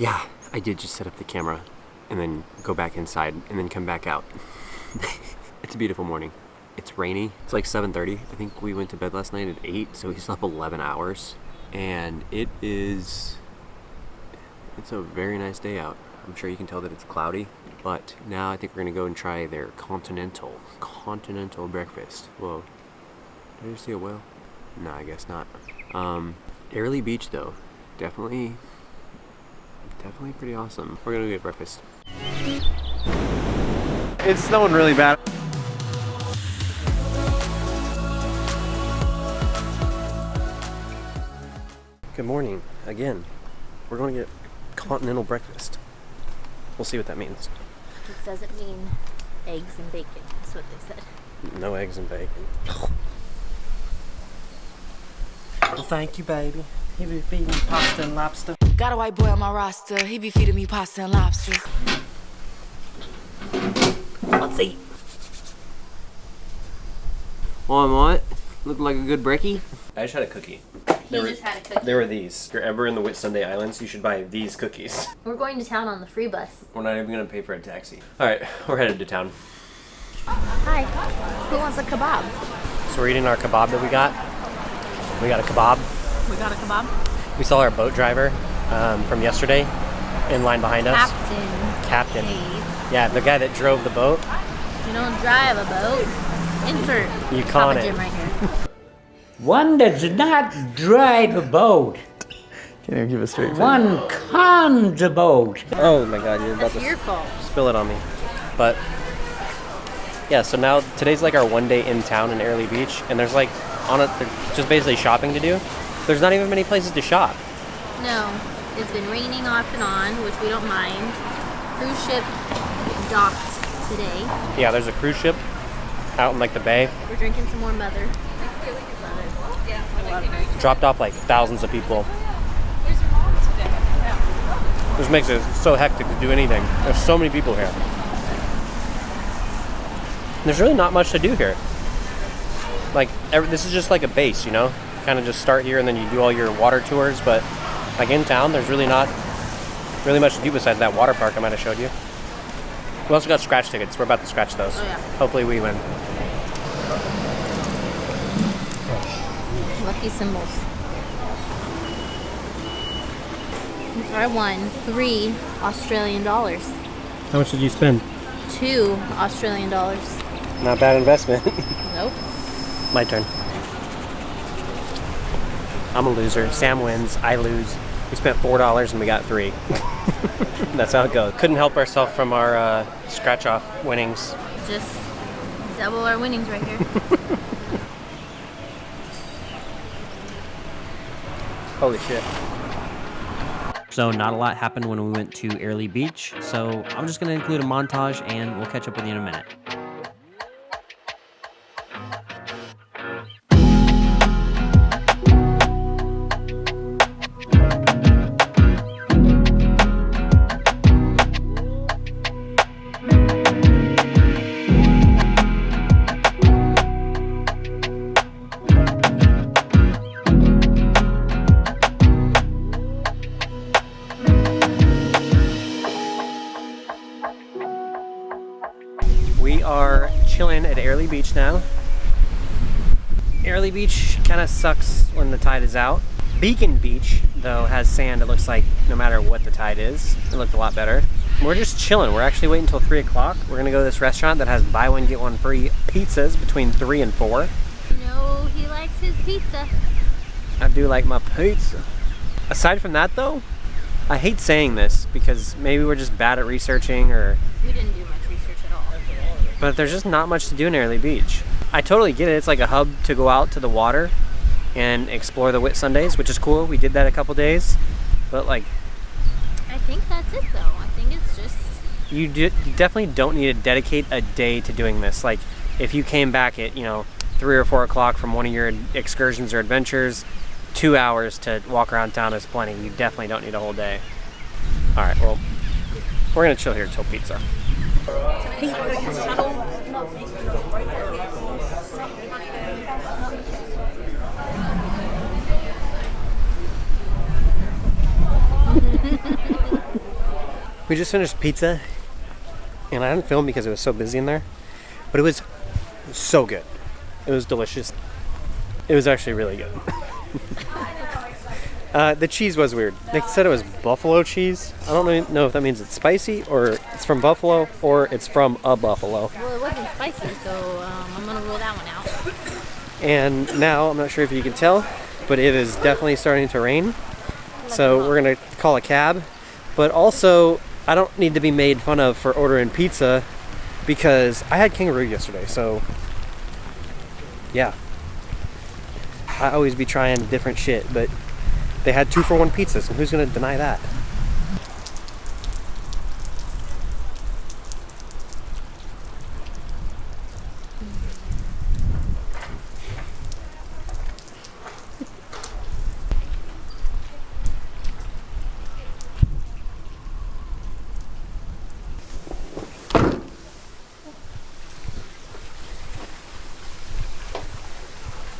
Yeah, I did just set up the camera and then go back inside and then come back out. It's a beautiful morning. It's rainy. It's like 7:30. I think we went to bed last night at 8, so we slept 11 hours. And it's a very nice day out. I'm sure you can tell that it's cloudy, but now I think we're gonna go and try their continental breakfast. Whoa, did I just see a whale? No, I guess not. Airlie Beach though, definitely pretty awesome. We're gonna get breakfast. It's snowing really bad. Good morning again. We're going to get continental breakfast. We'll see what that means. It doesn't mean eggs and bacon. That's what they said. No eggs and bacon. Well, thank you, baby. He be feeding me pasta and lobster. Got a white boy on my roster. He be feeding me pasta and lobster. Let's eat. Want what? Look like a good brekkie? I just had a cookie. Just had a cookie. There were these. If you're ever in the Whitsunday Islands, you should buy these cookies. We're going to town on the free bus. We're not even gonna pay for a taxi. All right, we're headed to town. Hi. Who wants a kebab? So we're eating our kebab that we got. We got a kebab. We got a kebab. We saw our boat driver from yesterday in line behind us. Captain. Dave. Yeah, the guy that drove the boat. You don't drive a boat. Insert. You Papa caught it. Jim right here. One does not drive a boat. Can't even give a straight face. One cons a boat. Oh my God, you're about That's your fault. spill it on me. But yeah, so now today's like our one day in town in Airlie Beach, and there's like just basically shopping to do. There's not even many places to shop. No. It's been raining off and on, which we don't mind. Cruise ship docked today. Yeah, there's a cruise ship out in like the bay. We're drinking some more mother. Dropped off like thousands of people. This makes it so hectic to do anything. There's so many people here. There's really not much to do here. Like, this is just like a base, you know? Kind of just start here and then you do all your water tours, but like in town, there's really not really much to do besides that water park I might have showed you. We also got scratch tickets. We're about to scratch those. Oh, yeah. Hopefully we win. Lucky symbols. I won 3 Australian dollars. How much did you spend? 2 Australian dollars. Not bad investment. Nope. My turn. I'm a loser. Sam wins. I lose. We spent $4 and we got 3. That's how it goes. Couldn't help ourselves from our scratch-off winnings. Just double our winnings right here. Holy shit. So not a lot happened when we went to Airlie Beach, so I'm just going to include a montage and we'll catch up with you in a minute. We are chilling at Airlie Beach now. Airlie Beach kind of sucks when the tide is out. Beacon Beach, though, has sand, it looks like, no matter what the tide is. It looked a lot better. We're just chilling. We're actually waiting until 3 o'clock. We're gonna go to this restaurant that has buy one, get one free pizzas between 3 and 4. No, he likes his pizza. I do like my pizza. Aside from that, though, I hate saying this because maybe we're just bad at researching or... We didn't do much research at all. But there's just not much to do in Airlie Beach. I totally get it. It's like a hub to go out to the water and explore the Whitsundays, which is cool. We did that a couple days. But like... I think that's it though. I think it's just... You definitely don't need to dedicate a day to doing this. Like, if you came back at, 3 or 4 o'clock from one of your excursions or adventures, 2 hours to walk around town is plenty. You definitely don't need a whole day. All right, well, we're gonna chill here till pizza. We just finished pizza, and I didn't film because it was so busy in there, but it was so good. It was delicious. It was actually really good. The cheese was weird. They said it was buffalo cheese. I don't know if that means it's spicy, or it's from buffalo, or it's from a buffalo. Well, it wasn't spicy, so I'm gonna rule that one out. And now, I'm not sure if you can tell, but it is definitely starting to rain. So we're gonna call a cab. But also, I don't need to be made fun of for ordering pizza because I had kangaroo yesterday, so yeah. I always be trying different shit, but they had 2-for-1 pizzas, and who's gonna deny that?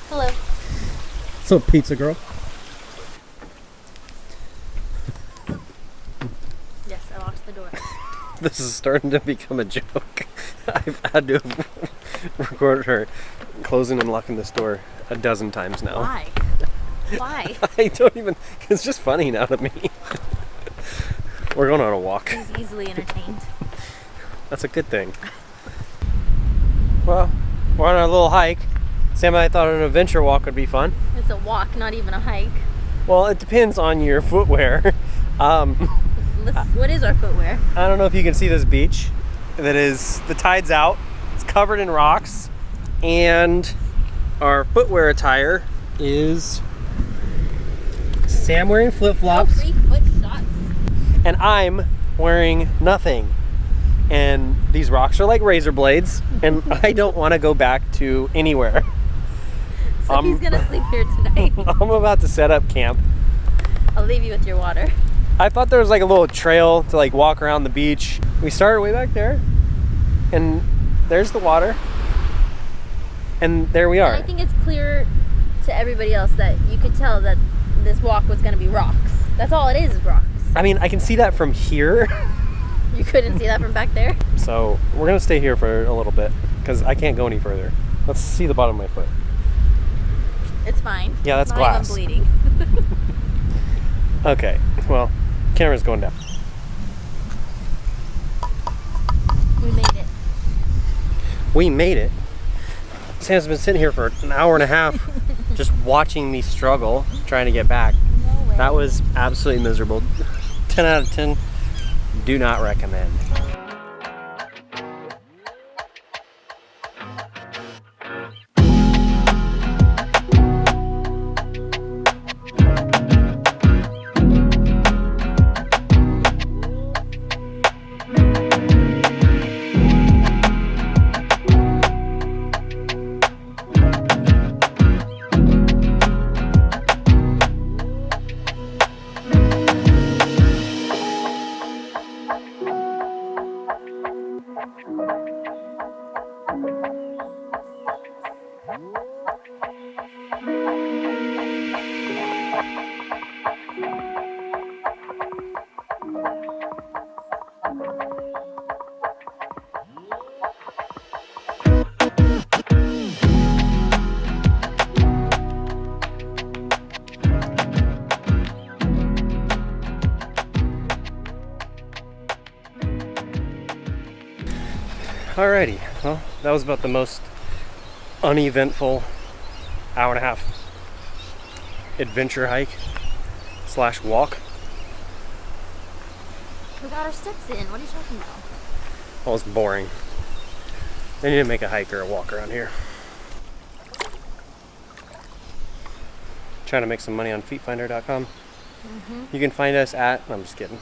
Hello. So, pizza girl. Yes, I locked the door. This is starting to become a joke. I've had to record her closing and locking this door a dozen times now. Why? Why? I don't even. It's just funny now to me. We're going on a walk. He's easily entertained. That's a good thing. Well, we're on our little hike. Sam and I thought an adventure walk would be fun. It's a walk, not even a hike. Well, it depends on your footwear. What is our footwear? I don't know if you can see this beach. That is, the tide's out. It's covered in rocks. And our footwear attire is Sam wearing No flip-flops. 3 foot shots. And I'm wearing nothing. And these rocks are like razor blades. And I don't want to go back to anywhere. So he's gonna sleep here tonight. I'm about to set up camp. I'll leave you with your water. I thought there was like a little trail to like walk around the beach. We started way back there, and there's the water, and there we are. And I think it's clear to everybody else that you could tell that this walk was gonna be rocks. That's all it is rocks. I mean, I can see that from here. You couldn't see that from back there? So we're gonna stay here for a little bit because I can't go any further. Let's see the bottom of my foot. It's fine. Yeah, that's it's not glass. even bleeding. Okay, well, camera's going down. We made it. We made it. Sam's been sitting here for an hour and a half just watching me struggle trying to get back. No way. That was absolutely miserable. 10 out of 10. Do not recommend. Alrighty, well, that was about the most uneventful hour and a half adventure hike / walk. We got our steps in. What are you talking about? Well, it's boring. They need to make a hike or a walk around here. Trying to make some money on feetfinder.com. You can find us at... I'm just kidding.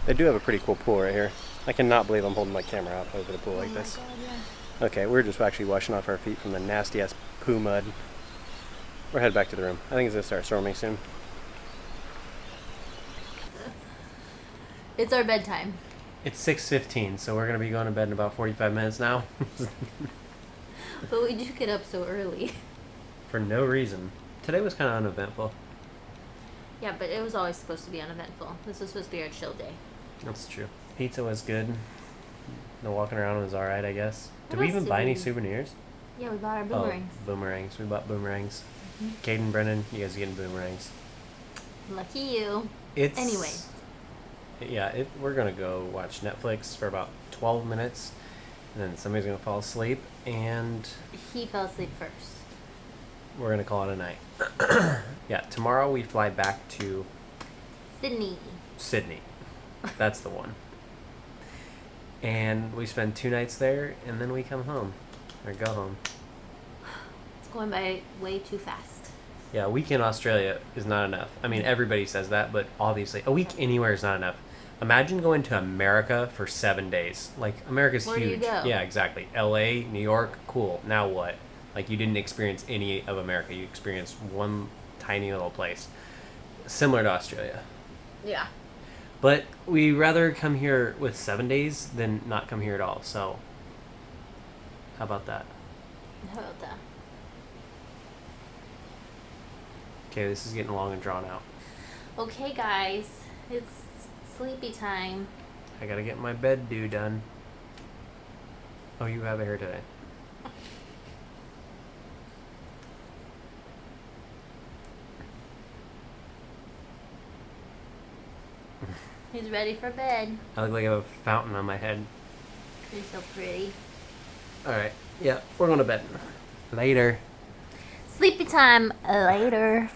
They do have a pretty cool pool right here. I cannot believe I'm holding my camera out over the pool like this. God, yeah. Okay, we're just actually washing off our feet from the nasty ass poo mud. We're headed back to the room. I think it's gonna start storming soon. It's our bedtime. It's 6:15, so we're gonna be going to bed in about 45 minutes now. But we do get up so early. For no reason. Today was kind of uneventful. Yeah, but it was always supposed to be uneventful. This was supposed to be our chill day. That's true. Pizza was good. The walking around was alright, I guess. Did What we else even did buy any we- souvenirs? Yeah, we bought our boomerangs. Oh, boomerangs. We bought boomerangs. Mhm. Caden, Brennan, you guys are getting boomerangs. Lucky you. It's Anyway. Yeah, we're gonna go watch Netflix for about 12 minutes, and then somebody's gonna fall asleep, and He fell asleep first. we're gonna call it a night. Yeah, tomorrow we fly back to Sydney. Sydney. That's the one. And we spend 2 nights there, and then we come home or go home. It's going by way too fast. Yeah, a week in Australia is not enough. I mean, everybody says that, but obviously, a week anywhere is not enough. Imagine going to America for 7 days. Like, America's Where do you huge. go? Yeah, exactly. LA, New York, cool. Now what? Like, you didn't experience any of America. You experienced one tiny little place. Similar to Australia. Yeah. But we rather come here with 7 days than not come here at all. So, how about that? How about that? Okay, this is getting long and drawn out. Okay, guys. It's sleepy time. I gotta get my bed due done. Oh, you have a hair today. He's ready for bed. I look like I have a fountain on my head. You're so pretty. Alright, yeah, we're going to bed. Later. Sleepy time later.